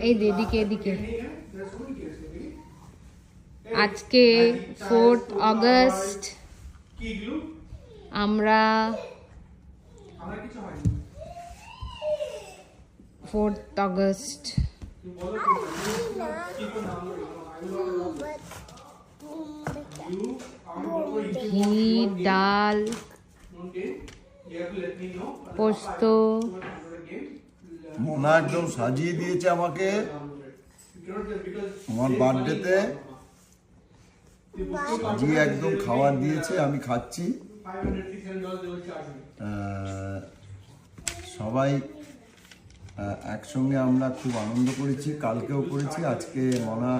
এই এদিকে এদিকে আজকে 4th অগস্ট আমরা 4th অগস্ট ঘি ডাল পোস্ত মোনা একদম সাজিয়ে দিয়েছে আমাকে আমার বার্থডেতে, সাজিয়ে একদম খাবার দিয়েছে, আমি খাচ্ছি। সবাই একসঙ্গে আমরা খুব আনন্দ করেছি, কালকেও করেছি। আজকে মোনা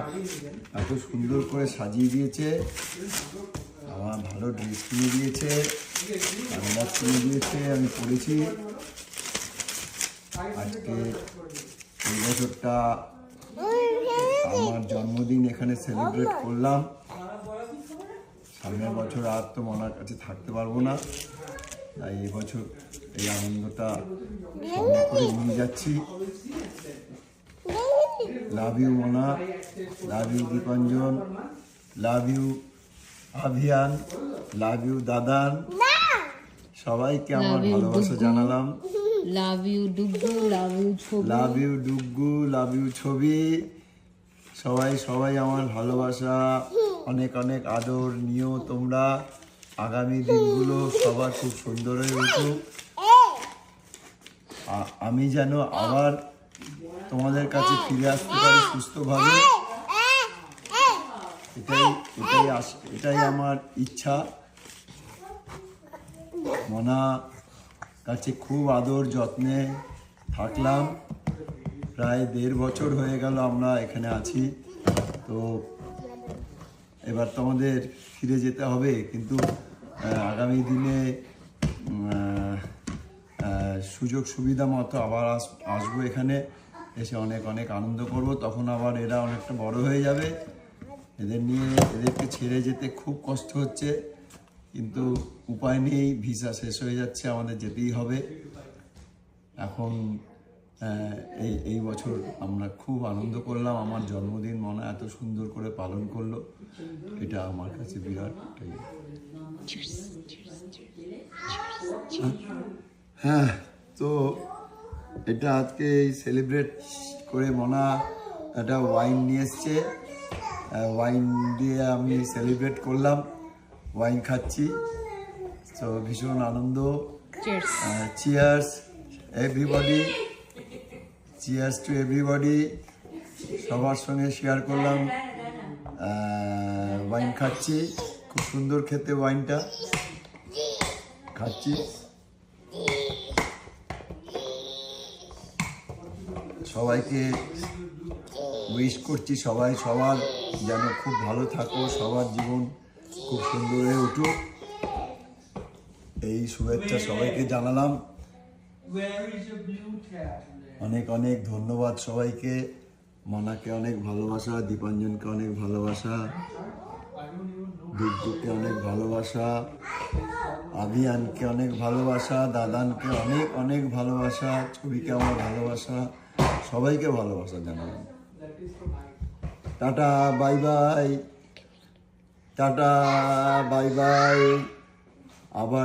এত সুন্দর করে সাজিয়ে দিয়েছে, আমার ভালো ড্রেস কিনে দিয়েছে, সানগ্লাস কিনে দিয়েছে, আমি পরেছি। আজকে এই বছরটা আমার জন্মদিন এখানে সেলিব্রেট করলাম। সামনের বছর আর তো মনার কাছে থাকতে পারবো না, তাই এই বছর এই আনন্দটা সামনে করে নিয়ে যাচ্ছি। Love you Mona, love you Dipanjan, love you Abhiyan, love you দাদান, সবাইকে আমার ভালোবাসা জানালাম। লাভ ইউ ডুগু, লাভ ইউ ছবি, লাভ ইউ ডুগু, লাভ ইউ ছবি। সবাই সবাই আমার ভালোবাসা, অনেক অনেক আদর নিও তোমরা। আগামী দিনগুলো সবার খুব সুন্দর হয়ে উঠুক। আমি যেন আবার তোমাদের কাছে ফিরে আসতে পারি সুস্থভাবে, এটাই আমার ইচ্ছা। মনা কাছে খুব আদর যত্নে থাকলাম, প্রায় 1.5 বছর হয়ে গেল আমরা এখানে আছি। তো এবার তো আমাদের ফিরে যেতে হবে, কিন্তু আগামী দিনে সুযোগ সুবিধা মতো আবার আসবো এখানে, এসে অনেক অনেক আনন্দ করব। তখন আবার এরা অনেকটা বড় হয়ে যাবে, এদেরকে ছেড়ে যেতে খুব কষ্ট হচ্ছে, কিন্তু উপায় নেই, ভিসা শেষ হয়ে যাচ্ছে, আমাদের যেতেই হবে। এখন এই বছর আমরা খুব আনন্দ করলাম, আমার জন্মদিন মনে এত সুন্দর করে পালন করলো, এটা আমার কাছে বিরাট। হ্যাঁ, তো এটা আজকে সেলিব্রেট করে মনা একটা ওয়াইন নিয়ে এসছে, ওয়াইন দিয়ে আমি সেলিব্রেট করলাম, ওয়াইন খাচ্ছি। তো ভীষণ আনন্দ। Cheers everybody, cheers to everybody. সবার সঙ্গে শেয়ার করলাম, ওয়াইন খাচ্ছি, খুব সুন্দর খেতে ওয়াইনটা, খাচ্ছি। সবাইকে উইশ করছি, সবাই সবার যেন খুব ভালো থাকো, সবার জীবন খুব সুন্দর হয়ে উঠুক, এই শুভেচ্ছা সবাইকে জানালাম। অনেক অনেক ধন্যবাদ সবাইকে। মনাকে অনেক ভালোবাসা, দীপাঞ্জনকে অনেক ভালোবাসা, বিদ্যুৎকে অনেক ভালোবাসা, আভিয়ানকে অনেক ভালোবাসা, দাদানকে অনেক অনেক ভালোবাসা, ছবিকে আমার ভালোবাসা, সবাইকে ভালোবাসা জানালাম। Tata bye bye, tata bye bye. আবার